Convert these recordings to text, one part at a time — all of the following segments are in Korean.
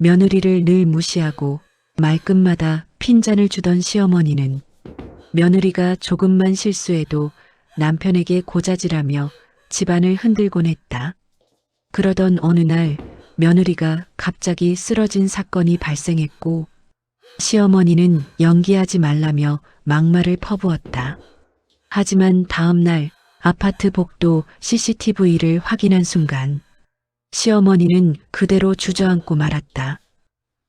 며느리를 늘 무시하고 말끝마다 핀잔을 주던 시어머니는 며느리가 조금만 실수해도 남편에게 고자질하며 집안을 흔들곤 했다. 그러던 어느 날 며느리가 갑자기 쓰러진 사건이 발생했고 시어머니는 연기하지 말라며 막말을 퍼부었다. 하지만 다음 날 아파트 복도 CCTV를 확인한 순간 시어머니는 그대로 주저앉고 말았다.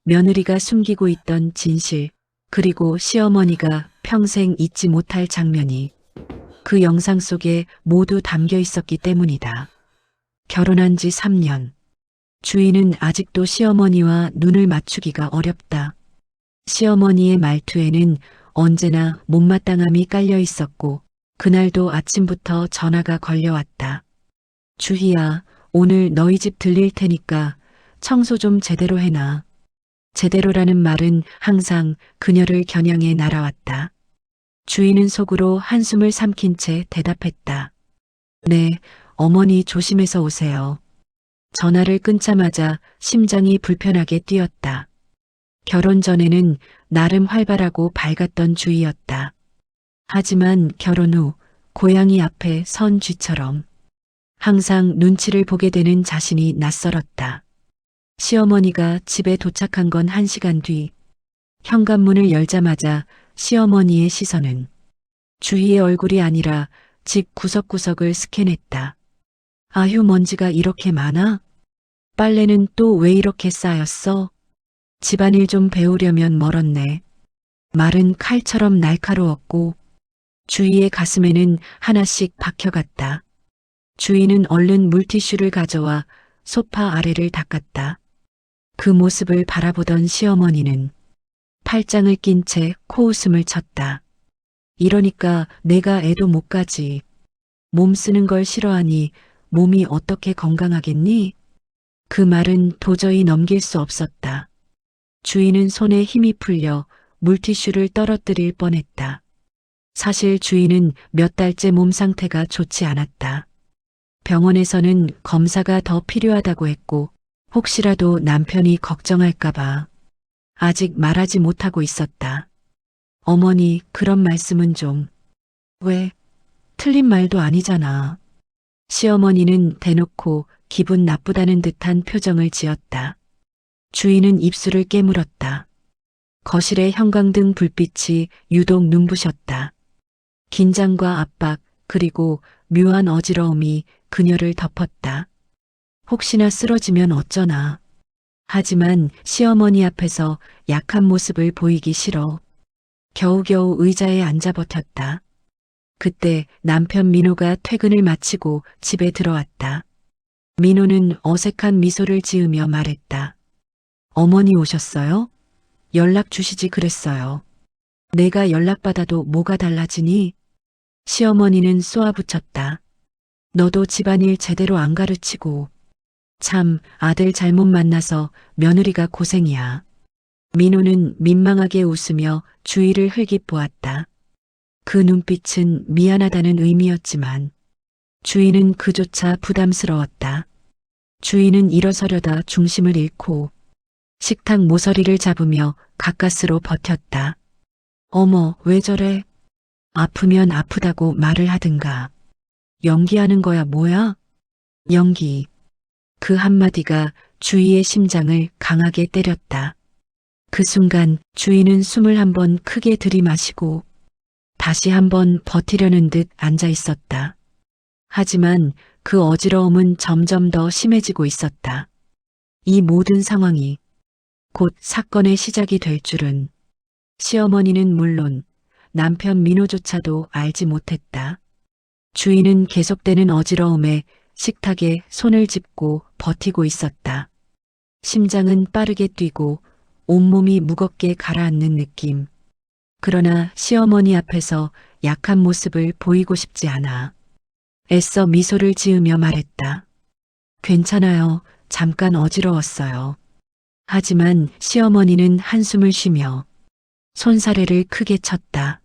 며느리가 숨기고 있던 진실, 그리고 시어머니가 평생 잊지 못할 장면이 그 영상 속에 모두 담겨 있었기 때문이다. 결혼한 지 3년. 주인은 아직도 시어머니와 눈을 맞추기가 어렵다. 시어머니의 말투에는 언제나 못마땅함이 깔려 있었고 그날도 아침부터 전화가 걸려왔다. 주희야, 오늘 너희 집 들릴 테니까 청소 좀 제대로 해놔. 제대로라는 말은 항상 그녀를 겨냥해 날아왔다. 주인은 속으로 한숨을 삼킨 채 대답했다. 네, 어머니 조심해서 오세요. 전화를 끊자마자 심장이 불편하게 뛰었다. 결혼 전에는 나름 활발하고 밝았던 주희였다. 하지만 결혼 후 고양이 앞에 선 쥐처럼 항상 눈치를 보게 되는 자신이 낯설었다. 시어머니가 집에 도착한 건 1시간 뒤. 현관문을 열자마자 시어머니의 시선은 주희의 얼굴이 아니라 집 구석구석을 스캔했다. 아휴, 먼지가 이렇게 많아? 빨래는 또 왜 이렇게 쌓였어? 집안일 좀 배우려면 멀었네. 말은 칼처럼 날카로웠고 주희의 가슴에는 하나씩 박혀갔다. 주희는 얼른 물티슈를 가져와 소파 아래를 닦았다. 그 모습을 바라보던 시어머니는 팔짱을 낀 채 코웃음을 쳤다. 이러니까 내가 애도 못 가지. 몸 쓰는 걸 싫어하니 몸이 어떻게 건강하겠니? 그 말은 도저히 넘길 수 없었다. 주인은 손에 힘이 풀려 물티슈를 떨어뜨릴 뻔했다. 사실 주인은 몇 달째 몸 상태가 좋지 않았다. 병원에서는 검사가 더 필요하다고 했고 혹시라도 남편이 걱정할까봐 아직 말하지 못하고 있었다. 어머니, 그런 말씀은 좀. 왜? 틀린 말도 아니잖아. 시어머니는 대놓고 기분 나쁘다는 듯한 표정을 지었다. 주인은 입술을 깨물었다. 거실의 형광등 불빛이 유독 눈부셨다. 긴장과 압박, 그리고 묘한 어지러움이 그녀를 덮었다. 혹시나 쓰러지면 어쩌나. 하지만 시어머니 앞에서 약한 모습을 보이기 싫어. 겨우겨우 의자에 앉아 버텼다. 그때 남편 민호가 퇴근을 마치고 집에 들어왔다. 민호는 어색한 미소를 지으며 말했다. 어머니 오셨어요? 연락 주시지 그랬어요. 내가 연락받아도 뭐가 달라지니? 시어머니는 쏘아붙였다. 너도 집안일 제대로 안 가르치고. 참, 아들 잘못 만나서 며느리가 고생이야. 민호는 민망하게 웃으며 주위를 흘깃보았다. 그 눈빛은 미안하다는 의미였지만 주인은 그조차 부담스러웠다. 주인은 일어서려다 중심을 잃고 식탁 모서리를 잡으며 가까스로 버텼다. 어머, 왜 저래? 아프면 아프다고 말을 하든가. 연기하는 거야 뭐야? 연기. 그 한마디가 주희의 심장을 강하게 때렸다. 그 순간 주희는 숨을 한번 크게 들이마시고 다시 한번 버티려는 듯 앉아 있었다. 하지만 그 어지러움은 점점 더 심해지고 있었다. 이 모든 상황이 곧 사건의 시작이 될 줄은 시어머니는 물론 남편 민호조차도 알지 못했다. 주인은 계속되는 어지러움에 식탁에 손을 짚고 버티고 있었다. 심장은 빠르게 뛰고 온몸이 무겁게 가라앉는 느낌. 그러나 시어머니 앞에서 약한 모습을 보이고 싶지 않아. 애써 미소를 지으며 말했다. 괜찮아요. 잠깐 어지러웠어요. 하지만 시어머니는 한숨을 쉬며 손사래를 크게 쳤다.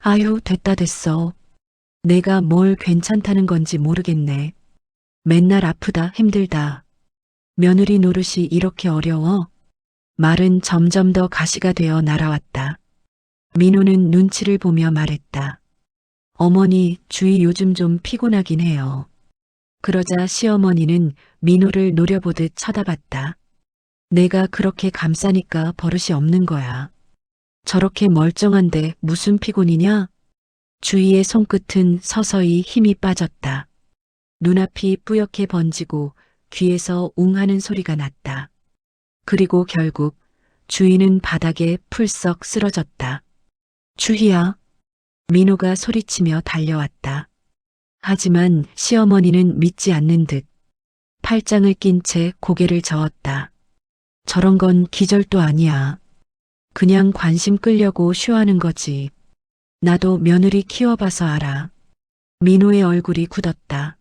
아유, 됐다 됐어. 내가 뭘 괜찮다는 건지 모르겠네. 맨날 아프다 힘들다. 며느리 노릇이 이렇게 어려워? 말은 점점 더 가시가 되어 날아왔다. 민호는 눈치를 보며 말했다. 어머니, 주희 요즘 좀 피곤하긴 해요. 그러자 시어머니는 민호를 노려보듯 쳐다봤다. 내가 그렇게 감싸니까 버릇이 없는 거야. 저렇게 멀쩡한데 무슨 피곤이냐? 주희의 손끝은 서서히 힘이 빠졌다. 눈앞이 뿌옇게 번지고 귀에서 웅 하는 소리가 났다. 그리고 결국 주희는 바닥에 풀썩 쓰러졌다. 주희야. 민호가 소리치며 달려왔다. 하지만 시어머니는 믿지 않는 듯 팔짱을 낀 채 고개를 저었다. 저런 건 기절도 아니야. 그냥 관심 끌려고 쇼하는 거지. 나도 며느리 키워봐서 알아. 민호의 얼굴이 굳었다.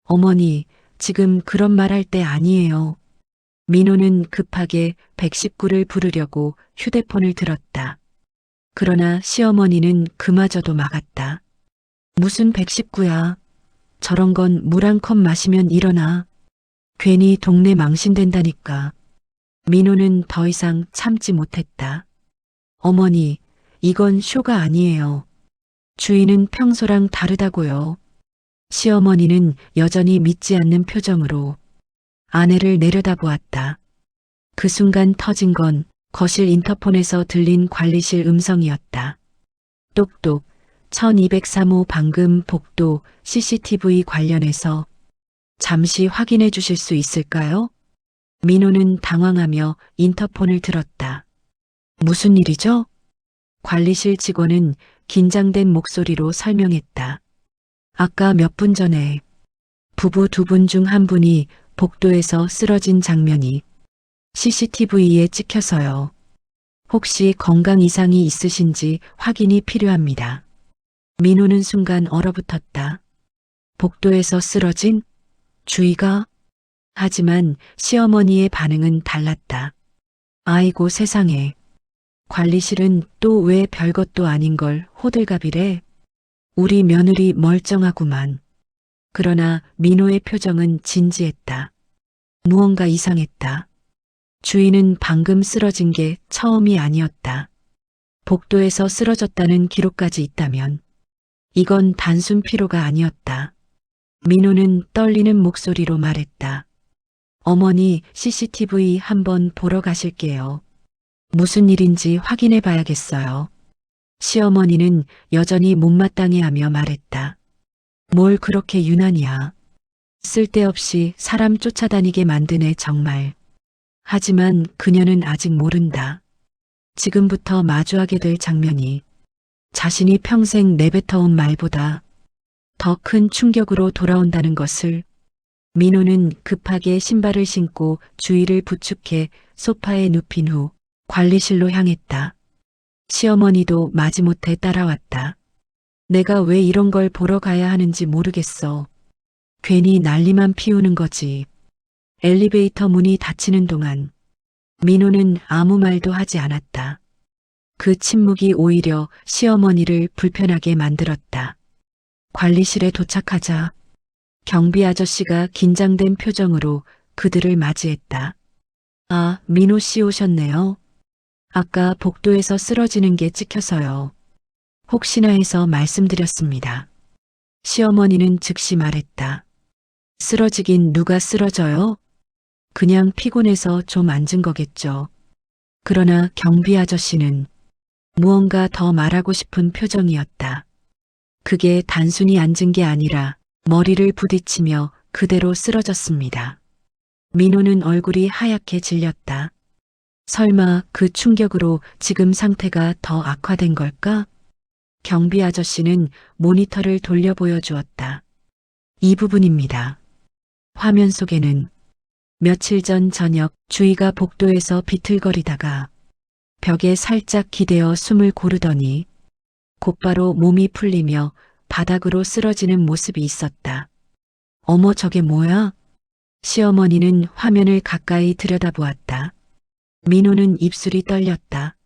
어머니, 지금 그런 말 할 때 아니에요. 민호는 급하게 119를 부르려고 휴대폰을 들었다. 그러나 시어머니는 그마저도 막았다. 무슨 119야. 저런 건 물 한 컵 마시면 일어나. 괜히 동네 망신된다니까. 민호는 더 이상 참지 못했다. 어머니, 이건 쇼가 아니에요. 주인은 평소랑 다르다고요. 시어머니는 여전히 믿지 않는 표정으로 아내를 내려다보았다. 그 순간 터진 건 거실 인터폰에서 들린 관리실 음성이었다. 똑똑, 1203호 방금 복도 CCTV 관련해서 잠시 확인해 주실 수 있을까요? 민호는 당황하며 인터폰을 들었다. 무슨 일이죠? 관리실 직원은 긴장된 목소리로 설명했다. 아까 몇 분 전에 부부 두 분 중 한 분이 복도에서 쓰러진 장면이 CCTV에 찍혀서요. 혹시 건강 이상이 있으신지 확인이 필요합니다. 민호는 순간 얼어붙었다. 복도에서 쓰러진? 주희가? 하지만 시어머니의 반응은 달랐다. 아이고 세상에. 관리실은 또 왜 별것도 아닌 걸 호들갑이래? 우리 며느리 멀쩡하구만. 그러나 민호의 표정은 진지했다. 무언가 이상했다. 주인은 방금 쓰러진 게 처음이 아니었다. 복도에서 쓰러졌다는 기록까지 있다면 이건 단순 피로가 아니었다. 민호는 떨리는 목소리로 말했다. 어머니, CCTV 한번 보러 가실게요. 무슨 일인지 확인해 봐야겠어요. 시어머니는 여전히 못마땅해하며 말했다. 뭘 그렇게 유난이야. 쓸데없이 사람 쫓아다니게 만드네 정말. 하지만 그녀는 아직 모른다. 지금부터 마주하게 될 장면이 자신이 평생 내뱉어온 말보다 더 큰 충격으로 돌아온다는 것을. 민호는 급하게 신발을 신고 주위를 부축해 소파에 눕힌 후 관리실로 향했다. 시어머니도 마지못해 따라왔다. 내가 왜 이런 걸 보러 가야 하는지 모르겠어. 괜히 난리만 피우는 거지. 엘리베이터 문이 닫히는 동안 민호는 아무 말도 하지 않았다. 그 침묵이 오히려 시어머니를 불편하게 만들었다. 관리실에 도착하자 경비 아저씨가 긴장된 표정으로 그들을 맞이했다. 아, 민호 씨 오셨네요. 아까 복도에서 쓰러지는 게 찍혀서요. 혹시나 해서 말씀드렸습니다. 시어머니는 즉시 말했다. 쓰러지긴 누가 쓰러져요? 그냥 피곤해서 좀 앉은 거겠죠. 그러나 경비 아저씨는 무언가 더 말하고 싶은 표정이었다. 그게 단순히 앉은 게 아니라 머리를 부딪히며 그대로 쓰러졌습니다. 민호는 얼굴이 하얗게 질렸다. 설마 그 충격으로 지금 상태가 더 악화된 걸까? 경비 아저씨는 모니터를 돌려 보여주었다. 이 부분입니다. 화면 속에는 며칠 전 저녁 주희가 복도에서 비틀거리다가 벽에 살짝 기대어 숨을 고르더니 곧바로 몸이 풀리며 바닥으로 쓰러지는 모습이 있었다. 어머 저게 뭐야? 시어머니는 화면을 가까이 들여다보았다. 민호는 입술이 떨렸다.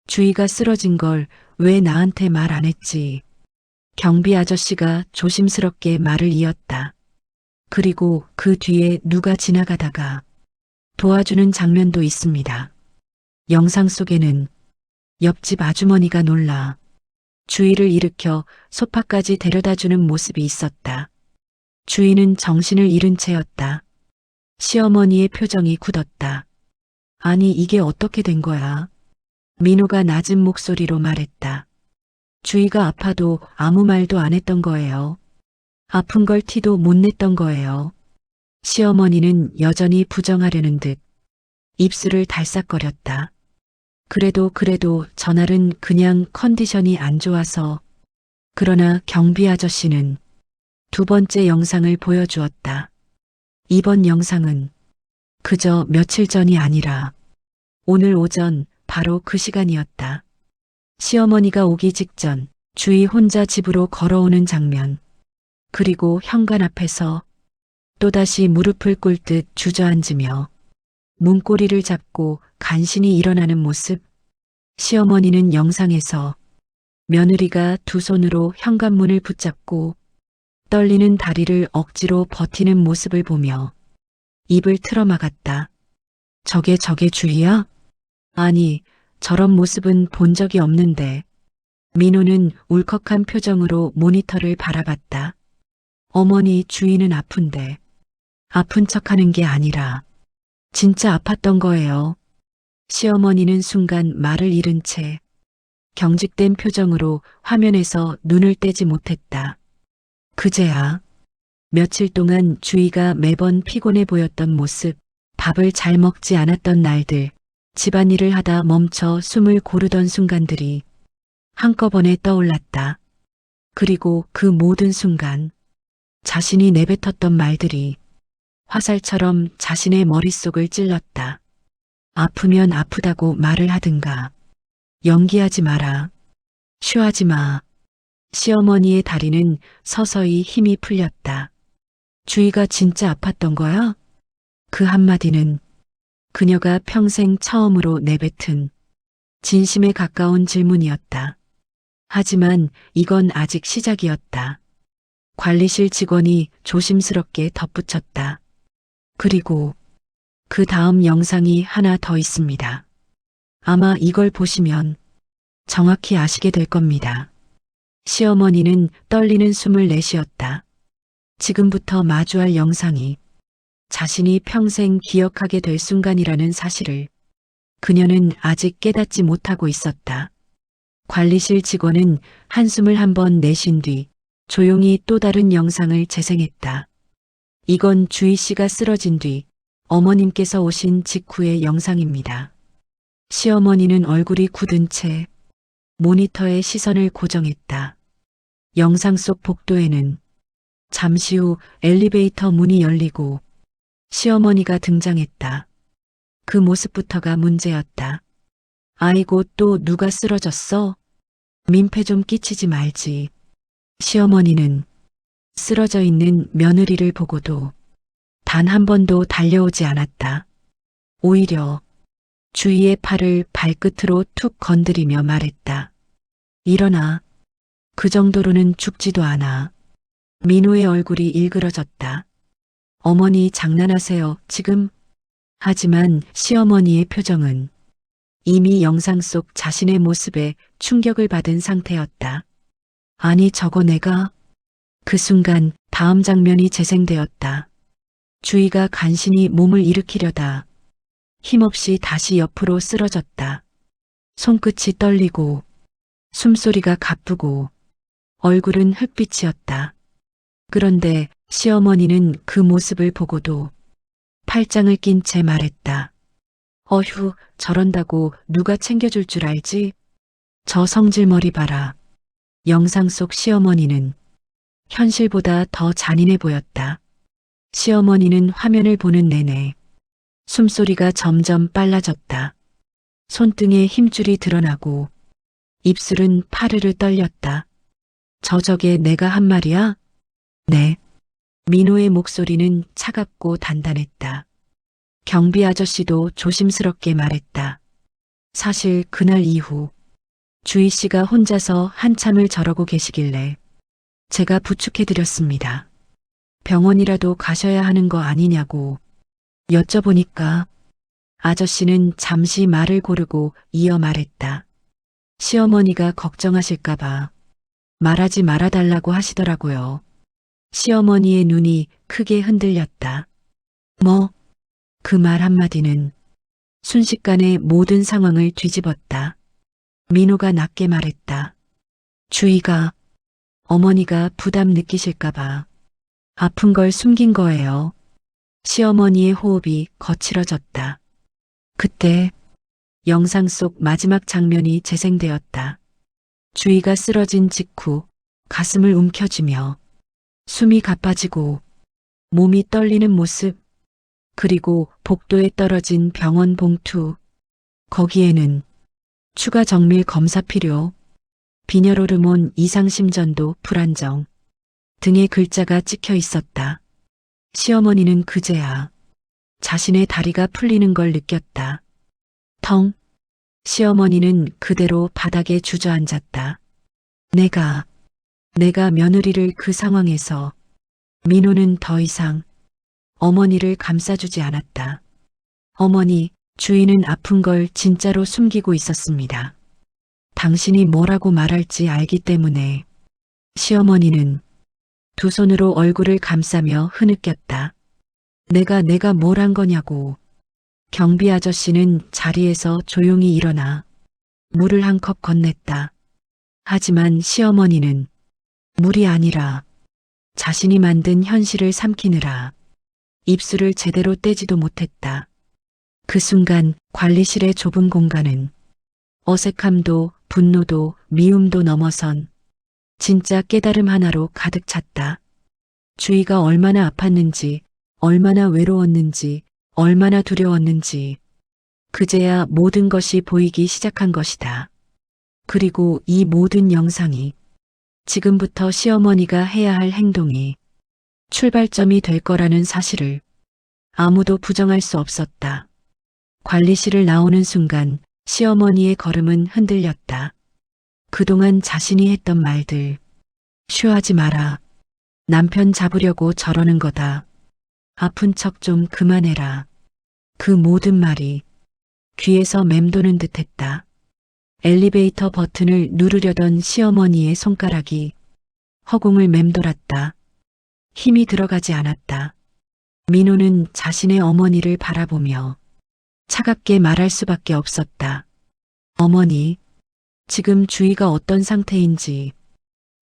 주희가 쓰러진 걸 왜 나한테 말 안 했지? 경비 아저씨가 조심스럽게 말을 이었다. 그리고 그 뒤에 누가 지나가다가 도와주는 장면도 있습니다. 영상 속에는 옆집 아주머니가 놀라 주위를 일으켜 소파까지 데려다주는 모습이 있었다. 주위는 정신을 잃은 채였다. 시어머니의 표정이 굳었다. 아니, 이게 어떻게 된 거야? 민호가 낮은 목소리로 말했다. 주위가 아파도 아무 말도 안 했던 거예요. 아픈 걸 티도 못 냈던 거예요. 시어머니는 여전히 부정하려는 듯 입술을 달싹거렸다. 그래도 전날은 그냥 컨디션이 안 좋아서. 그러나 경비 아저씨는 두 번째 영상을 보여주었다. 이번 영상은 그저 며칠 전이 아니라 오늘 오전 바로 그 시간이었다. 시어머니가 오기 직전 주희 혼자 집으로 걸어오는 장면. 그리고 현관 앞에서 또다시 무릎을 꿇듯 주저앉으며 문고리를 잡고 간신히 일어나는 모습. 시어머니는 영상에서 며느리가 두 손으로 현관문을 붙잡고 떨리는 다리를 억지로 버티는 모습을 보며 입을 틀어막았다. 저게 주희야? 아니, 저런 모습은 본 적이 없는데. 민호는 울컥한 표정으로 모니터를 바라봤다. 어머니, 주희는 아픈데. 아픈 척하는 게 아니라 진짜 아팠던 거예요. 시어머니는 순간 말을 잃은 채 경직된 표정으로 화면에서 눈을 떼지 못했다. 그제야 며칠 동안 주희가 매번 피곤해 보였던 모습, 밥을 잘 먹지 않았던 날들, 집안일을 하다 멈춰 숨을 고르던 순간들이 한꺼번에 떠올랐다. 그리고 그 모든 순간 자신이 내뱉었던 말들이 화살처럼 자신의 머릿속을 찔렀다. 아프면 아프다고 말을 하든가. 연기하지 마라. 쉬하지 마. 시어머니의 다리는 서서히 힘이 풀렸다. 주희가 진짜 아팠던 거야? 그 한마디는 그녀가 평생 처음으로 내뱉은 진심에 가까운 질문이었다. 하지만 이건 아직 시작이었다. 관리실 직원이 조심스럽게 덧붙였다. 그리고 그 다음 영상이 하나 더 있습니다. 아마 이걸 보시면 정확히 아시게 될 겁니다. 시어머니는 떨리는 숨을 내쉬었다. 지금부터 마주할 영상이 자신이 평생 기억하게 될 순간이라는 사실을 그녀는 아직 깨닫지 못하고 있었다. 관리실 직원은 한숨을 한번 내쉰 뒤 조용히 또 다른 영상을 재생했다. 이건 주희 씨가 쓰러진 뒤 어머님께서 오신 직후의 영상입니다. 시어머니는 얼굴이 굳은 채 모니터에 시선을 고정했다. 영상 속 복도에는 잠시 후 엘리베이터 문이 열리고 시어머니가 등장했다. 그 모습부터가 문제였다. 아이고, 또 누가 쓰러졌어? 민폐 좀 끼치지 말지. 시어머니는 쓰러져 있는 며느리를 보고도 단 한 번도 달려오지 않았다. 오히려 주희의 팔을 발끝으로 툭 건드리며 말했다. 일어나. 그 정도로는 죽지도 않아. 민호의 얼굴이 일그러졌다. 어머니, 장난하세요, 지금? 하지만 시어머니의 표정은 이미 영상 속 자신의 모습에 충격을 받은 상태였다. 아니, 저거 내가. 그 순간 다음 장면이 재생되었다. 주희가 간신히 몸을 일으키려다 힘없이 다시 옆으로 쓰러졌다. 손끝이 떨리고 숨소리가 가쁘고 얼굴은 흑빛이었다. 그런데 시어머니는 그 모습을 보고도 팔짱을 낀 채 말했다. 어휴, 저런다고 누가 챙겨줄 줄 알지? 저 성질머리 봐라. 영상 속 시어머니는 현실보다 더 잔인해 보였다. 시어머니는 화면을 보는 내내 숨소리가 점점 빨라졌다. 손등에 힘줄이 드러나고 입술은 파르르 떨렸다. 저게 내가 한 말이야? 네. 민호의 목소리는 차갑고 단단했다. 경비 아저씨도 조심스럽게 말했다. 사실 그날 이후 주희 씨가 혼자서 한참을 저러고 계시길래 제가 부축해드렸습니다. 병원이라도 가셔야 하는 거 아니냐고 여쭤보니까 아저씨는 잠시 말을 고르고 이어 말했다. 시어머니가 걱정하실까봐 말하지 말아달라고 하시더라고요. 시어머니의 눈이 크게 흔들렸다. 뭐? 그 말 한마디는 순식간에 모든 상황을 뒤집었다. 민호가 낮게 말했다. 주희가 어머니가 부담 느끼실까봐 아픈 걸 숨긴 거예요. 시어머니의 호흡이 거칠어졌다. 그때 영상 속 마지막 장면이 재생되었다. 주희가 쓰러진 직후 가슴을 움켜쥐며 숨이 가빠지고 몸이 떨리는 모습, 그리고 복도에 떨어진 병원 봉투. 거기에는 추가 정밀 검사 필요, 빈혈 호르몬 이상 심전도 불안정 등의 글자가 찍혀 있었다. 시어머니는 그제야 자신의 다리가 풀리는 걸 느꼈다. 텅. 시어머니는 그대로 바닥에 주저앉았다. 내가 며느리를 그 상황에서. 민호는 더 이상 어머니를 감싸주지 않았다. 어머니, 주인은 아픈 걸 진짜로 숨기고 있었습니다. 당신이 뭐라고 말할지 알기 때문에. 시어머니는 두 손으로 얼굴을 감싸며 흐느꼈다. 내가 뭘 한 거냐고. 경비 아저씨는 자리에서 조용히 일어나 물을 한 컵 건넸다. 하지만 시어머니는 물이 아니라 자신이 만든 현실을 삼키느라 입술을 제대로 떼지도 못했다. 그 순간 관리실의 좁은 공간은 어색함도 분노도 미움도 넘어선 진짜 깨달음 하나로 가득 찼다. 주희가 얼마나 아팠는지, 얼마나 외로웠는지, 얼마나 두려웠는지 그제야 모든 것이 보이기 시작한 것이다. 그리고 이 모든 영상이 지금부터 시어머니가 해야 할 행동이 출발점이 될 거라는 사실을 아무도 부정할 수 없었다. 관리실을 나오는 순간 시어머니의 걸음은 흔들렸다. 그동안 자신이 했던 말들. 쉬하지 마라. 남편 잡으려고 저러는 거다. 아픈 척 좀 그만해라. 그 모든 말이 귀에서 맴도는 듯했다. 엘리베이터 버튼을 누르려던 시어머니의 손가락이 허공을 맴돌았다. 힘이 들어가지 않았다. 민호는 자신의 어머니를 바라보며 차갑게 말할 수밖에 없었다. 어머니, 지금 주희가 어떤 상태인지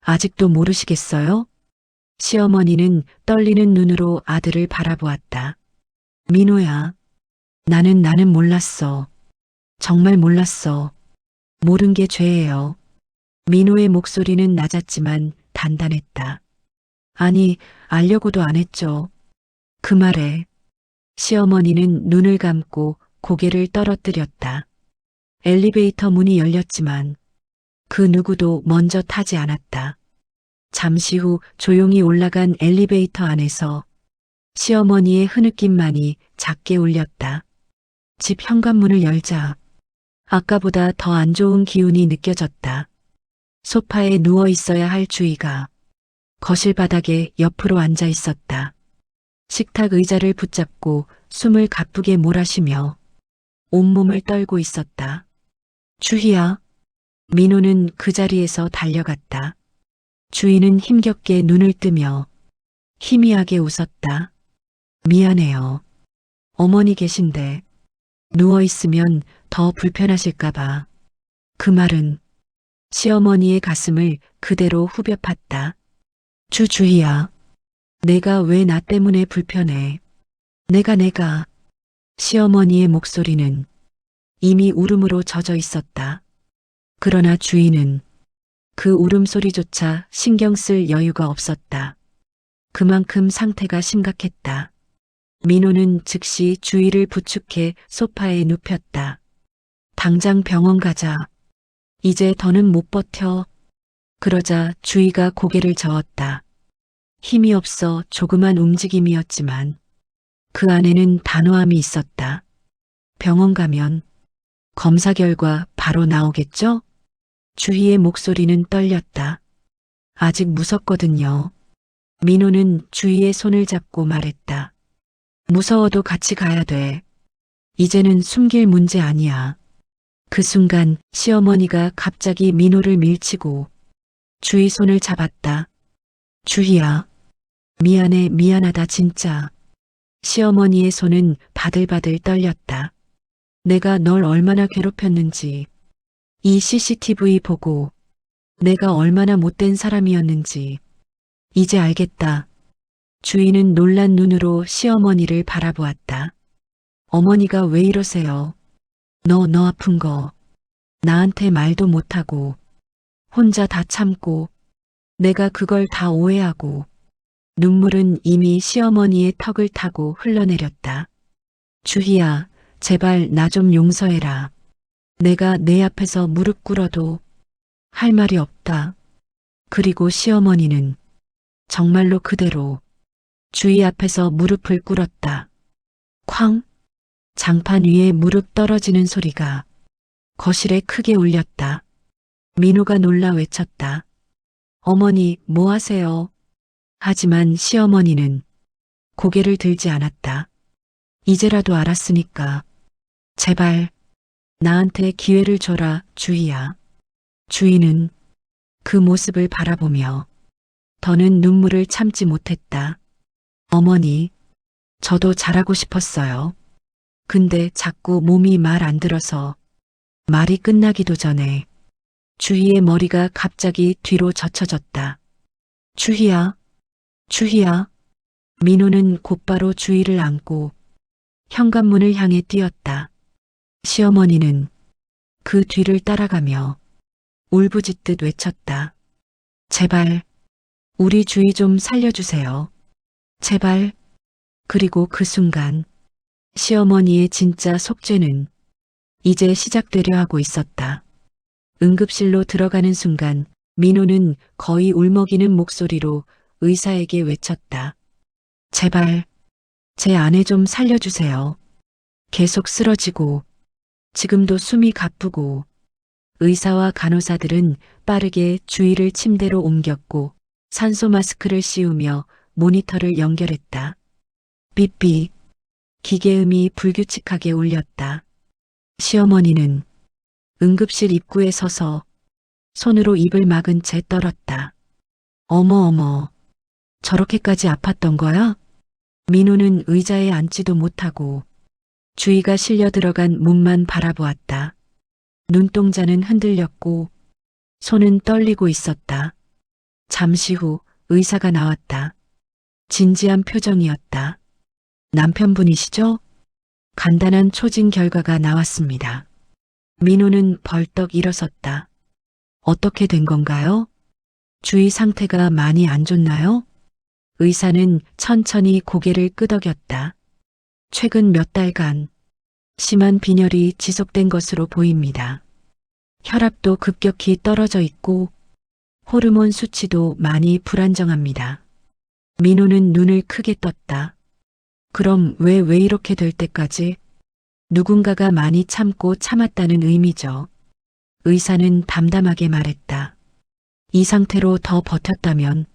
아직도 모르시겠어요? 시어머니는 떨리는 눈으로 아들을 바라보았다. 민호야, 나는 몰랐어. 정말 몰랐어. 모른 게 죄예요. 민호의 목소리는 낮았지만 단단했다. 아니, 알려고도 안 했죠. 그 말에 시어머니는 눈을 감고 고개를 떨어뜨렸다. 엘리베이터 문이 열렸지만 그 누구도 먼저 타지 않았다. 잠시 후 조용히 올라간 엘리베이터 안에서 시어머니의 흐느낌만이 작게 울렸다. 집 현관문을 열자 아까보다 더 안 좋은 기운이 느껴졌다. 소파에 누워 있어야 할 주희가 거실 바닥에 옆으로 앉아 있었다. 식탁 의자를 붙잡고 숨을 가쁘게 몰아쉬며 온몸을 떨고 있었다. 주희야. 민호는 그 자리에서 달려갔다. 주희는 힘겹게 눈을 뜨며 희미하게 웃었다. 미안해요. 어머니 계신데 누워있으면 더 불편하실까봐. 그 말은 시어머니의 가슴을 그대로 후벼 팠다. 주희야. 내가 왜 나 때문에 불편해. 내가. 시어머니의 목소리는 이미 울음으로 젖어 있었다. 그러나 주희는 그 울음소리조차 신경 쓸 여유가 없었다. 그만큼 상태가 심각했다. 민호는 즉시 주희를 부축해 소파에 눕혔다. 당장 병원 가자. 이제 더는 못 버텨. 그러자 주희가 고개를 저었다. 힘이 없어 조그만 움직임이었지만 그 안에는 단호함이 있었다. 병원 가면 검사 결과 바로 나오겠죠? 주희의 목소리는 떨렸다. 아직 무섭거든요. 민호는 주희의 손을 잡고 말했다. 무서워도 같이 가야 돼. 이제는 숨길 문제 아니야. 그 순간 시어머니가 갑자기 민호를 밀치고 주희 손을 잡았다. 주희야. 미안해, 미안하다, 진짜. 시어머니의 손은 바들바들 떨렸다. 내가 널 얼마나 괴롭혔는지, 이 CCTV 보고 내가 얼마나 못된 사람이었는지 이제 알겠다. 주희는 놀란 눈으로 시어머니를 바라보았다. 어머니가 왜 이러세요? 너 아픈 거 나한테 말도 못하고 혼자 다 참고 내가 그걸 다 오해하고. 눈물은 이미 시어머니의 턱을 타고 흘러내렸다. 주희야, 제발 나 좀 용서해라. 내가 내 앞에서 무릎 꿇어도 할 말이 없다. 그리고 시어머니는 정말로 그대로 주희 앞에서 무릎을 꿇었다. 쾅! 장판 위에 무릎 떨어지는 소리가 거실에 크게 울렸다. 민호가 놀라 외쳤다. 어머니, 뭐 하세요? 하지만 시어머니는 고개를 들지 않았다. 이제라도 알았으니까 제발 나한테 기회를 줘라, 주희야. 주희는 그 모습을 바라보며 더는 눈물을 참지 못했다. 어머니, 저도 잘하고 싶었어요. 근데 자꾸 몸이 말 안 들어서. 말이 끝나기도 전에 주희의 머리가 갑자기 뒤로 젖혀졌다. 주희야, 주희야. 민호는 곧바로 주희를 안고 현관문을 향해 뛰었다. 시어머니는 그 뒤를 따라가며 울부짖듯 외쳤다. 제발 우리 주희 좀 살려주세요. 제발. 그리고 그 순간 시어머니의 진짜 속죄는 이제 시작되려 하고 있었다. 응급실로 들어가는 순간 민호는 거의 울먹이는 목소리로 의사에게 외쳤다. 제발 제 아내 좀 살려주세요. 계속 쓰러지고 지금도 숨이 가쁘고. 의사와 간호사들은 빠르게 주희를 침대로 옮겼고 산소 마스크를 씌우며 모니터를 연결했다. 삐삐. 기계음이 불규칙하게 울렸다. 시어머니는 응급실 입구에 서서 손으로 입을 막은 채 떨었다. 어머, 저렇게까지 아팠던 거야? 민호는 의자에 앉지도 못하고 주희가 실려 들어간 문만 바라보았다. 눈동자는 흔들렸고 손은 떨리고 있었다. 잠시 후 의사가 나왔다. 진지한 표정이었다. 남편분이시죠? 간단한 초진 결과가 나왔습니다. 민호는 벌떡 일어섰다. 어떻게 된 건가요? 주희 상태가 많이 안 좋나요? 의사는 천천히 고개를 끄덕였다. 최근 몇 달간 심한 빈혈이 지속된 것으로 보입니다. 혈압도 급격히 떨어져 있고 호르몬 수치도 많이 불안정합니다. 민호는 눈을 크게 떴다. 그럼 왜 이렇게 될 때까지? 누군가가 많이 참고 참았다는 의미죠. 의사는 담담하게 말했다. 이 상태로 더 버텼다면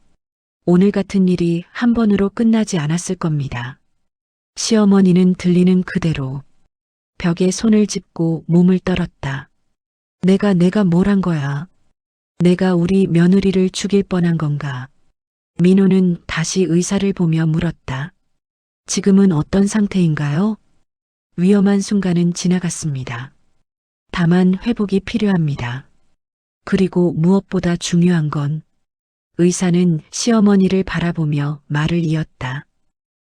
오늘 같은 일이 한 번으로 끝나지 않았을 겁니다. 시어머니는 들리는 그대로 벽에 손을 짚고 몸을 떨었다. 내가 뭘 한 거야? 내가 우리 며느리를 죽일 뻔한 건가? 민호는 다시 의사를 보며 물었다. 지금은 어떤 상태인가요? 위험한 순간은 지나갔습니다. 다만 회복이 필요합니다. 그리고 무엇보다 중요한 건 의사는 시어머니를 바라보며 말을 이었다.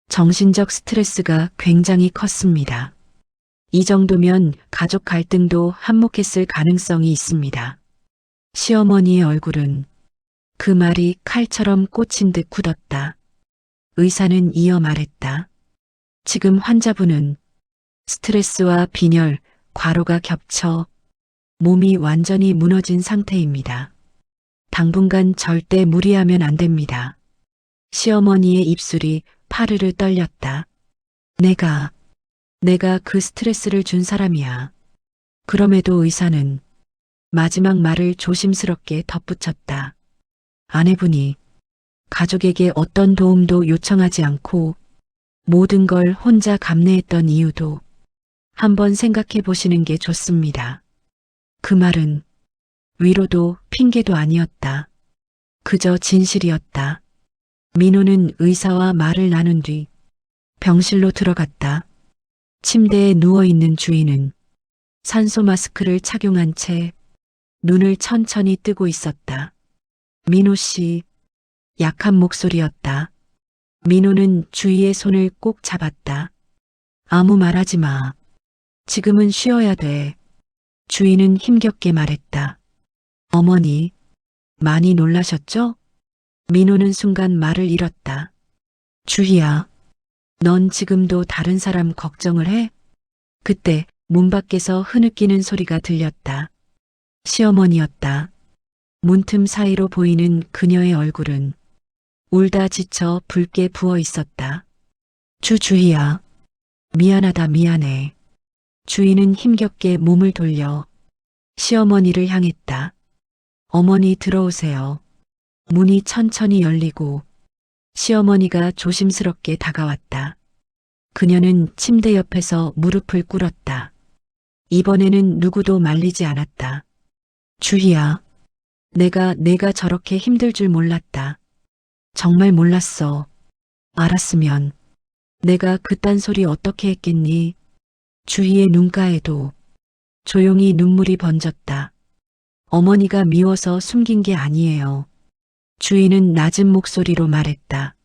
정신적 스트레스가 굉장히 컸습니다. 이 정도면 가족 갈등도 한몫했을 가능성이 있습니다. 시어머니의 얼굴은 그 말이 칼처럼 꽂힌 듯 굳었다. 의사는 이어 말했다. 지금 환자분은 스트레스와 빈혈, 과로가 겹쳐 몸이 완전히 무너진 상태입니다. 당분간 절대 무리하면 안 됩니다. 시어머니의 입술이 파르르 떨렸다. 내가 그 스트레스를 준 사람이야. 그럼에도 의사는 마지막 말을 조심스럽게 덧붙였다. 아내분이 가족에게 어떤 도움도 요청하지 않고 모든 걸 혼자 감내했던 이유도 한번 생각해 보시는 게 좋습니다. 그 말은 위로도 핑계도 아니었다. 그저 진실이었다. 민호는 의사와 말을 나눈 뒤 병실로 들어갔다. 침대에 누워있는 주인은 산소 마스크를 착용한 채 눈을 천천히 뜨고 있었다. 민호 씨, 약한 목소리였다. 민호는 주희의 손을 꼭 잡았다. 아무 말하지 마. 지금은 쉬어야 돼. 주희는 힘겹게 말했다. 어머니, 많이 놀라셨죠? 민호는 순간 말을 잃었다. 주희야, 넌 지금도 다른 사람 걱정을 해? 그때 문 밖에서 흐느끼는 소리가 들렸다. 시어머니였다. 문틈 사이로 보이는 그녀의 얼굴은 울다 지쳐 붉게 부어 있었다. 주희야, 미안하다 미안해. 주희는 힘겹게 몸을 돌려 시어머니를 향했다. 어머니 들어오세요. 문이 천천히 열리고 시어머니가 조심스럽게 다가왔다. 그녀는 침대 옆에서 무릎을 꿇었다. 이번에는 누구도 말리지 않았다. 주희야, 내가 저렇게 힘들 줄 몰랐다. 정말 몰랐어. 알았으면 내가 그딴 소리 어떻게 했겠니? 주희의 눈가에도 조용히 눈물이 번졌다. 어머니가 미워서 숨긴 게 아니에요. 주희는 낮은 목소리로 말했다.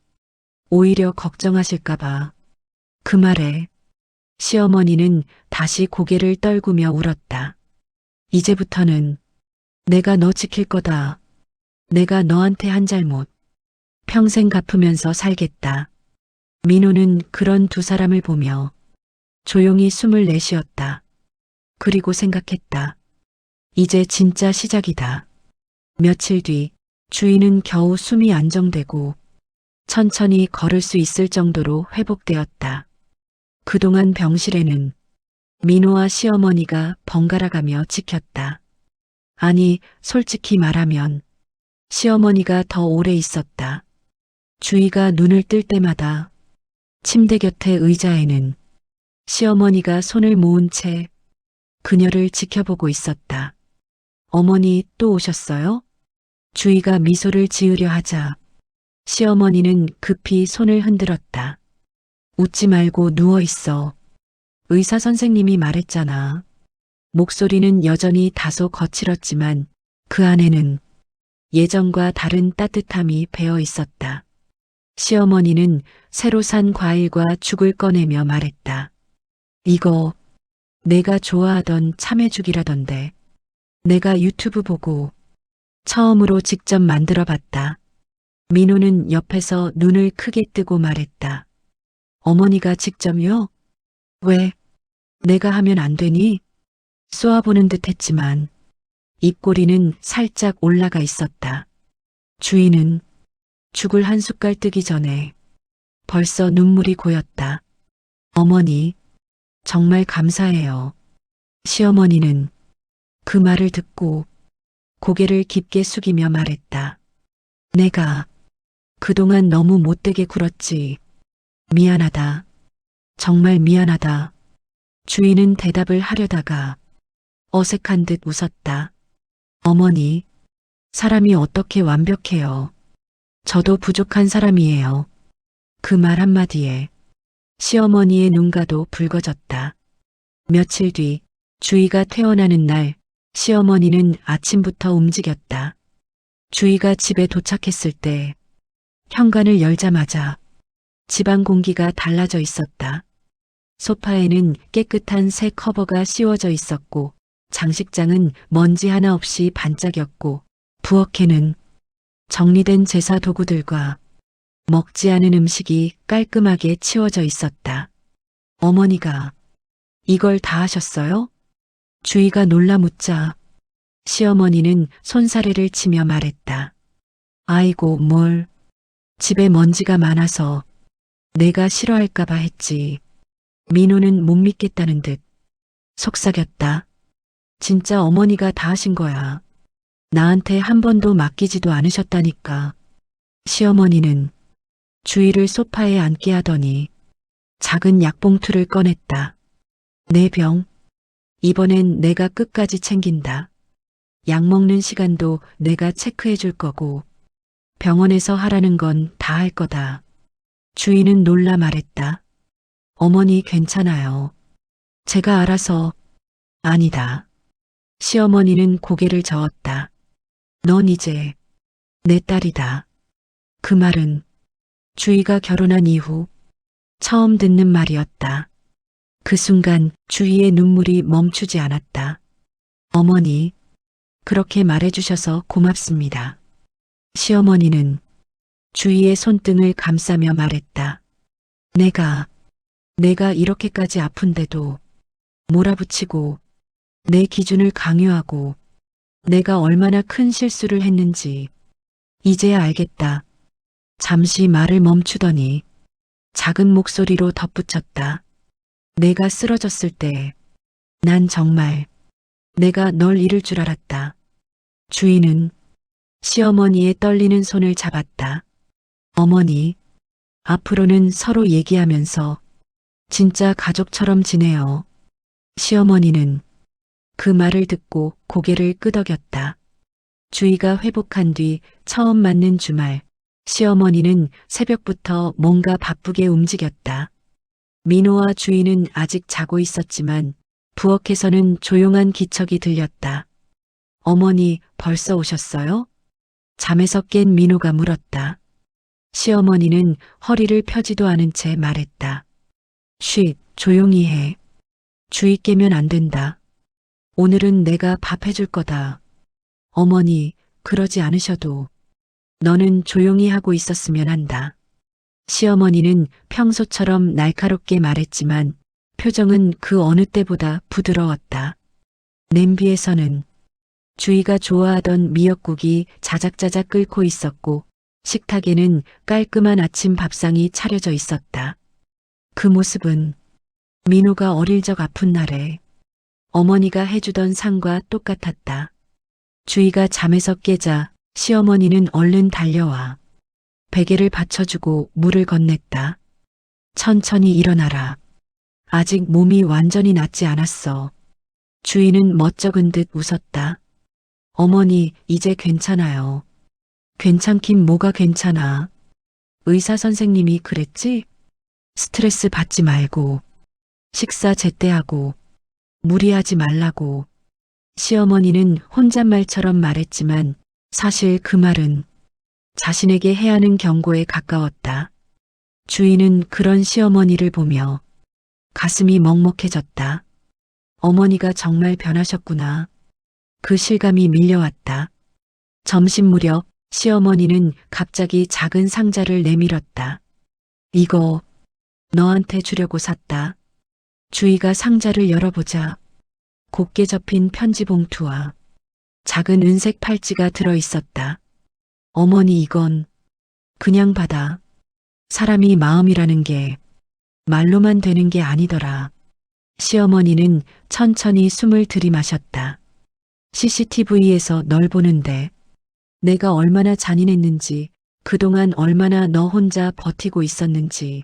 오히려 걱정하실까봐. 그 말에 시어머니는 다시 고개를 떨구며 울었다. 이제부터는 내가 너 지킬 거다. 내가 너한테 한 잘못 평생 갚으면서 살겠다. 민호는 그런 두 사람을 보며 조용히 숨을 내쉬었다. 그리고 생각했다. 이제 진짜 시작이다. 며칠 뒤 주희는 겨우 숨이 안정되고 천천히 걸을 수 있을 정도로 회복되었다. 그동안 병실에는 민호와 시어머니가 번갈아가며 지켰다. 아니, 솔직히 말하면 시어머니가 더 오래 있었다. 주희가 눈을 뜰 때마다 침대 곁의 의자에는 시어머니가 손을 모은 채 그녀를 지켜보고 있었다. 어머니 또 오셨어요? 주희가 미소를 지으려 하자 시어머니는 급히 손을 흔들었다. 웃지 말고 누워 있어. 의사 선생님이 말했잖아. 목소리는 여전히 다소 거칠었지만 그 안에는 예전과 다른 따뜻함이 배어 있었다. 시어머니는 새로 산 과일과 죽을 꺼내며 말했다. 이거 내가 좋아하던 참외죽이라던데. 내가 유튜브 보고 처음으로 직접 만들어 봤다. 민호는 옆에서 눈을 크게 뜨고 말했다. 어머니가 직접요? 왜? 내가 하면 안 되니? 쏘아보는 듯 했지만 입꼬리는 살짝 올라가 있었다. 주희는 죽을 한 숟갈 뜨기 전에 벌써 눈물이 고였다. 어머니, 정말 감사해요. 시어머니는 그 말을 듣고 고개를 깊게 숙이며 말했다. 내가 그동안 너무 못되게 굴었지. 미안하다. 정말 미안하다. 주희는 대답을 하려다가 어색한 듯 웃었다. 어머니, 사람이 어떻게 완벽해요. 저도 부족한 사람이에요. 그 말 한마디에 시어머니의 눈가도 붉어졌다. 며칠 뒤 주희가 퇴원하는 날 시어머니는 아침부터 움직였다. 주희가 집에 도착했을 때 현관을 열자마자 집안 공기가 달라져 있었다. 소파에는 깨끗한 새 커버가 씌워져 있었고 장식장은 먼지 하나 없이 반짝였고 부엌에는 정리된 제사 도구들과 먹지 않은 음식이 깔끔하게 치워져 있었다. 어머니가 이걸 다 하셨어요? 주희가 놀라 묻자 시어머니는 손사래를 치며 말했다. 아이고 뭘. 집에 먼지가 많아서 내가 싫어할까봐 했지. 민호는 못 믿겠다는 듯 속삭였다. 진짜 어머니가 다 하신 거야. 나한테 한 번도 맡기지도 않으셨다니까. 시어머니는 주희를 소파에 앉게 하더니 작은 약봉투를 꺼냈다. 내 병, 이번엔 내가 끝까지 챙긴다. 약 먹는 시간도 내가 체크해 줄 거고, 병원에서 하라는 건 다 할 거다. 주인은 놀라 말했다. 어머니 괜찮아요. 제가 알아서. 아니다. 시어머니는 고개를 저었다. 넌 이제 내 딸이다. 그 말은 주희가 결혼한 이후 처음 듣는 말이었다. 그 순간 주희의 눈물이 멈추지 않았다. 어머니, 그렇게 말해주셔서 고맙습니다. 시어머니는 주희의 손등을 감싸며 말했다. 내가 이렇게까지 아픈데도 몰아붙이고 내 기준을 강요하고 내가 얼마나 큰 실수를 했는지 이제야 알겠다. 잠시 말을 멈추더니 작은 목소리로 덧붙였다. 내가 쓰러졌을 때 난 정말 내가 널 잃을 줄 알았다. 주인은 시어머니의 떨리는 손을 잡았다. 어머니, 앞으로는 서로 얘기하면서 진짜 가족처럼 지내요. 시어머니는 그 말을 듣고 고개를 끄덕였다. 주희가 회복한 뒤 처음 맞는 주말, 시어머니는 새벽부터 뭔가 바쁘게 움직였다. 민호와 주희는 아직 자고 있었지만 부엌에서는 조용한 기척이 들렸다. 어머니 벌써 오셨어요? 잠에서 깬 민호가 물었다. 시어머니는 허리를 펴지도 않은 채 말했다. 쉿, 조용히 해. 주희 깨면 안 된다. 오늘은 내가 밥 해줄 거다. 어머니, 그러지 않으셔도 너는 조용히 하고 있었으면 한다. 시어머니는 평소처럼 날카롭게 말했지만 표정은 그 어느 때보다 부드러웠다. 냄비에서는 주희가 좋아하던 미역국이 자작자작 끓고 있었고 식탁에는 깔끔한 아침 밥상이 차려져 있었다. 그 모습은 민호가 어릴 적 아픈 날에 어머니가 해주던 상과 똑같았다. 주희가 잠에서 깨자 시어머니는 얼른 달려와 베개를 받쳐주고 물을 건넸다. 천천히 일어나라. 아직 몸이 완전히 낫지 않았어. 주희는 멋쩍은 듯 웃었다. 어머니, 이제 괜찮아요. 괜찮긴 뭐가 괜찮아. 의사 선생님이 그랬지? 스트레스 받지 말고, 식사 제때 하고, 무리하지 말라고. 시어머니는 혼잣말처럼 말했지만 사실 그 말은 자신에게 해야 하는 경고에 가까웠다. 주인은 그런 시어머니를 보며 가슴이 먹먹해졌다. 어머니가 정말 변하셨구나. 그 실감이 밀려왔다. 점심 무렵 시어머니는 갑자기 작은 상자를 내밀었다. 이거 너한테 주려고 샀다. 주희가 상자를 열어보자 곱게 접힌 편지 봉투와 작은 은색 팔찌가 들어있었다. 어머니, 이건 그냥 받아. 사람이 마음이라는 게 말로만 되는 게 아니더라. 시어머니는 천천히 숨을 들이마셨다. CCTV에서 널 보는데 내가 얼마나 잔인했는지, 그동안 얼마나 너 혼자 버티고 있었는지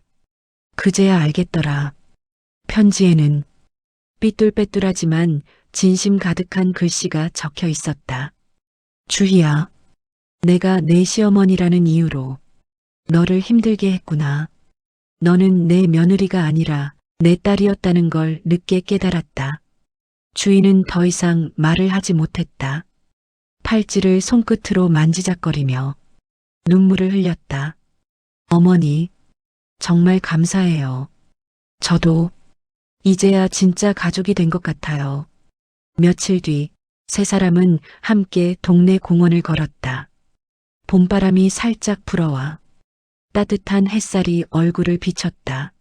그제야 알겠더라. 편지에는 삐뚤빼뚤하지만 진심 가득한 글씨가 적혀 있었다. 주희야, 내가 내 시어머니라는 이유로 너를 힘들게 했구나. 너는 내 며느리가 아니라 내 딸이었다는 걸 늦게 깨달았다. 주인은 더 이상 말을 하지 못했다. 팔찌를 손끝으로 만지작거리며 눈물을 흘렸다. 어머니, 정말 감사해요. 저도 이제야 진짜 가족이 된 것 같아요. 며칠 뒤 세 사람은 함께 동네 공원을 걸었다. 봄바람이 살짝 불어와 따뜻한 햇살이 얼굴을 비쳤다.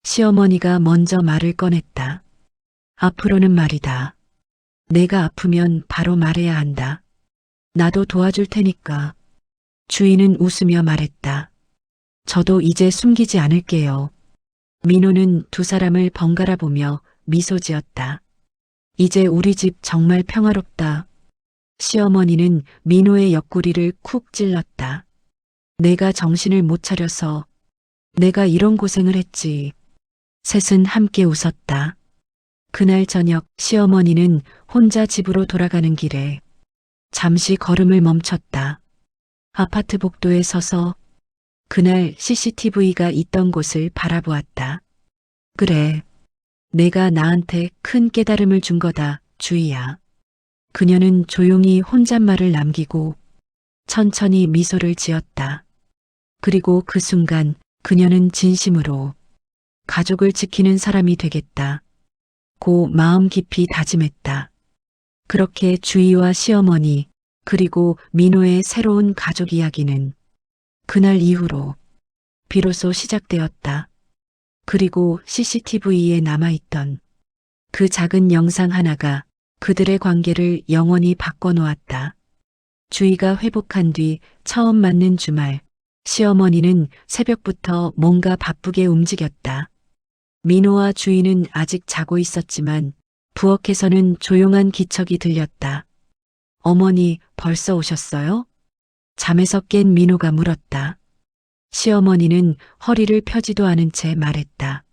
시어머니가 먼저 말을 꺼냈다. 앞으로는 말이다. 내가 아프면 바로 말해야 한다. 나도 도와줄 테니까. 주인은 웃으며 말했다. 저도 이제 숨기지 않을게요. 민호는 두 사람을 번갈아 보며 미소 지었다. 이제 우리 집 정말 평화롭다. 시어머니는 민호의 옆구리를 쿡 찔렀다. 내가 정신을 못 차려서 내가 이런 고생을 했지. 셋은 함께 웃었다. 그날 저녁 시어머니는 혼자 집으로 돌아가는 길에 잠시 걸음을 멈췄다. 아파트 복도에 서서 그날 CCTV가 있던 곳을 바라보았다. 그래, 내가 나한테 큰 깨달음을 준 거다, 주희야. 그녀는 조용히 혼잣말을 남기고 천천히 미소를 지었다. 그리고 그 순간 그녀는 진심으로 가족을 지키는 사람이 되겠다. 고 마음 깊이 다짐했다. 그렇게 주희와 시어머니 그리고 민호의 새로운 가족 이야기는 그날 이후로 비로소 시작되었다. 그리고 CCTV에 남아있던 그 작은 영상 하나가 그들의 관계를 영원히 바꿔놓았다. 주희가 회복한 뒤 처음 맞는 주말, 시어머니는 새벽부터 뭔가 바쁘게 움직였다. 민호와 주희는 아직 자고 있었지만 부엌에서는 조용한 기척이 들렸다. 어머니 벌써 오셨어요? 잠에서 깬 민호가 물었다. 시어머니는 허리를 펴지도 않은 채 말했다.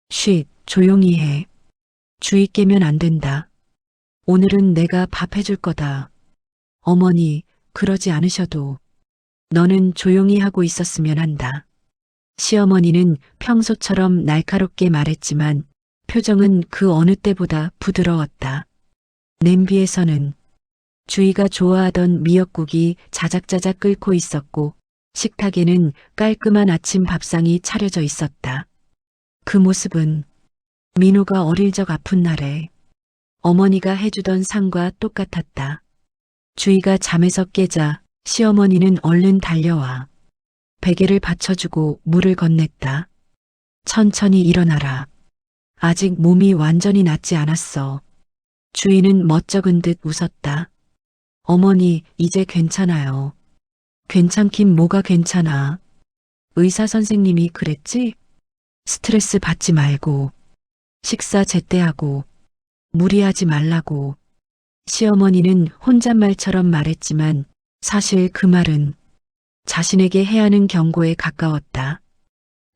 쉿, 조용히 해. 주희 깨면 안 된다. 오늘은 내가 밥 해줄 거다. 어머니, 그러지 않으셔도 너는 조용히 하고 있었으면 한다. 시어머니는 평소처럼 날카롭게 말했지만 표정은 그 어느 때보다 부드러웠다. 냄비에서는 주희가 좋아하던 미역국이 자작자작 끓고 있었고 식탁에는 깔끔한 아침 밥상이 차려져 있었다. 그 모습은 민호가 어릴 적 아픈 날에 어머니가 해주던 상과 똑같았다. 주희가 잠에서 깨자 시어머니는 얼른 달려와 베개를 받쳐주고 물을 건넸다. 천천히 일어나라. 아직 몸이 완전히 낫지 않았어. 주희는 멋쩍은 듯 웃었다. 어머니, 이제 괜찮아요. 괜찮긴 뭐가 괜찮아. 의사 선생님이 그랬지? 스트레스 받지 말고, 식사 제때 하고, 무리하지 말라고. 시어머니는 혼잣말처럼 말했지만 사실 그 말은 자신에게 해야 하는 경고에 가까웠다.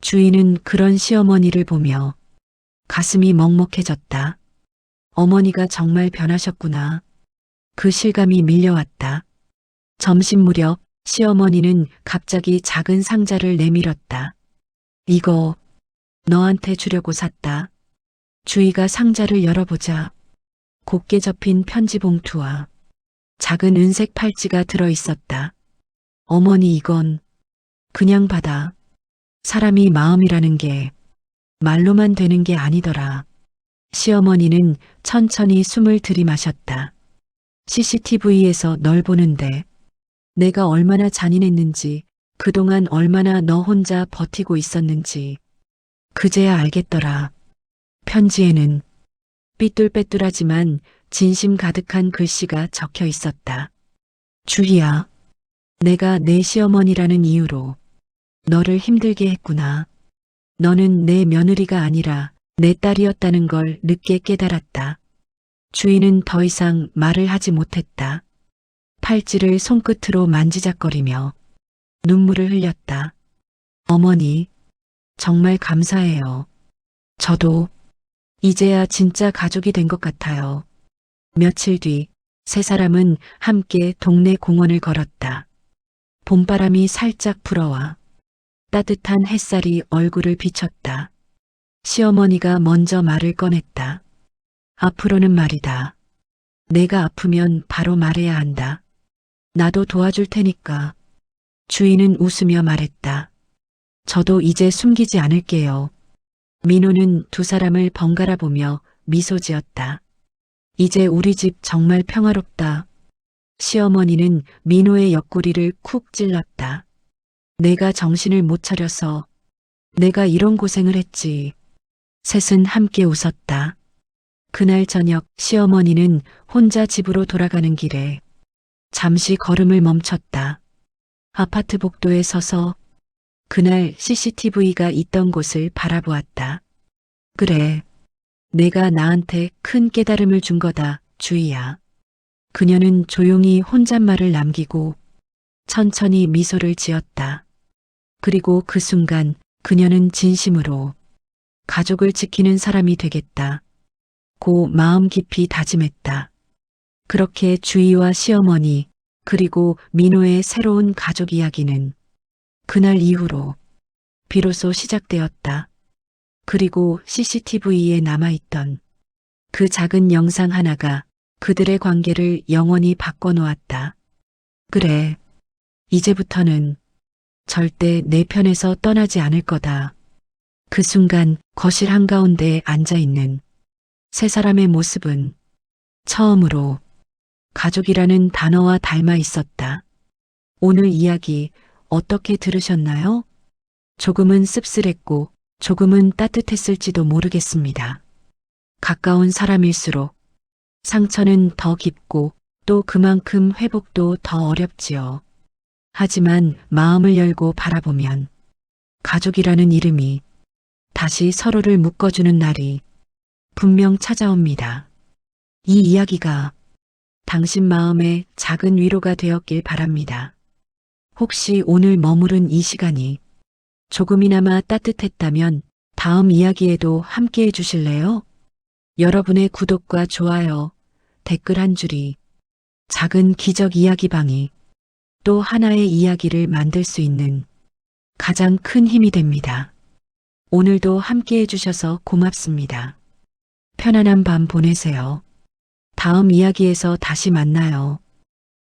주희는 그런 시어머니를 보며 가슴이 먹먹해졌다. 어머니가 정말 변하셨구나. 그 실감이 밀려왔다. 점심 무렵 시어머니는 갑자기 작은 상자를 내밀었다. 이거 너한테 주려고 샀다. 주희가 상자를 열어보자 곱게 접힌 편지 봉투와 작은 은색 팔찌가 들어 있었다. 어머니, 이건 그냥 받아. 사람이 마음이라는 게 말로만 되는 게 아니더라. 시어머니는 천천히 숨을 들이마셨다. CCTV에서 널 보는데 내가 얼마나 잔인했는지, 그동안 얼마나 너 혼자 버티고 있었는지 그제야 알겠더라. 편지에는 삐뚤빼뚤하지만 진심 가득한 글씨가 적혀 있었다. 주희야, 내가 내 시어머니라는 이유로 너를 힘들게 했구나. 너는 내 며느리가 아니라 내 딸이었다는 걸 늦게 깨달았다. 주희는 더 이상 말을 하지 못했다. 팔찌를 손끝으로 만지작거리며 눈물을 흘렸다. 어머니, 정말 감사해요. 저도 이제야 진짜 가족이 된 것 같아요. 며칠 뒤 세 사람은 함께 동네 공원을 걸었다. 봄바람이 살짝 불어와 따뜻한 햇살이 얼굴을 비쳤다. 시어머니가 먼저 말을 꺼냈다. 앞으로는 말이다. 내가 아프면 바로 말해야 한다. 나도 도와줄 테니까. 주희는 웃으며 말했다. 저도 이제 숨기지 않을게요. 민호는 두 사람을 번갈아 보며 미소 지었다. 이제 우리 집 정말 평화롭다. 시어머니는 민호의 옆구리를 쿡 찔렀다. 내가 정신을 못 차려서 내가 이런 고생을 했지. 셋은 함께 웃었다. 그날 저녁 시어머니는 혼자 집으로 돌아가는 길에 잠시 걸음을 멈췄다. 아파트 복도에 서서 그날 CCTV가 있던 곳을 바라보았다. 그래, 내가 나한테 큰 깨달음을 준 거다, 주희야. 그녀는 조용히 혼잣말을 남기고 천천히 미소를 지었다. 그리고 그 순간 그녀는 진심으로 가족을 지키는 사람이 되겠다. 고 마음 깊이 다짐했다. 그렇게 주희와 시어머니 그리고 민호의 새로운 가족 이야기는 그날 이후로 비로소 시작되었다. 그리고 CCTV에 남아있던 그 작은 영상 하나가 그들의 관계를 영원히 바꿔놓았다. 그래, 이제부터는 절대 내 편에서 떠나지 않을 거다. 그 순간 거실 한가운데에 앉아있는 세 사람의 모습은 처음으로 가족이라는 단어와 닮아 있었다. 오늘 이야기 어떻게 들으셨나요? 조금은 씁쓸했고 조금은 따뜻했을지도 모르겠습니다. 가까운 사람일수록 상처는 더 깊고 또 그만큼 회복도 더 어렵지요. 하지만 마음을 열고 바라보면 가족이라는 이름이 다시 서로를 묶어주는 날이 분명 찾아옵니다. 이 이야기가 당신 마음에 작은 위로가 되었길 바랍니다. 혹시 오늘 머무른 이 시간이 조금이나마 따뜻했다면 다음 이야기에도 함께 해주실래요? 여러분의 구독과 좋아요, 댓글 한 줄이 작은 기적 이야기방이 또 하나의 이야기를 만들 수 있는 가장 큰 힘이 됩니다. 오늘도 함께 해주셔서 고맙습니다. 편안한 밤 보내세요. 다음 이야기에서 다시 만나요.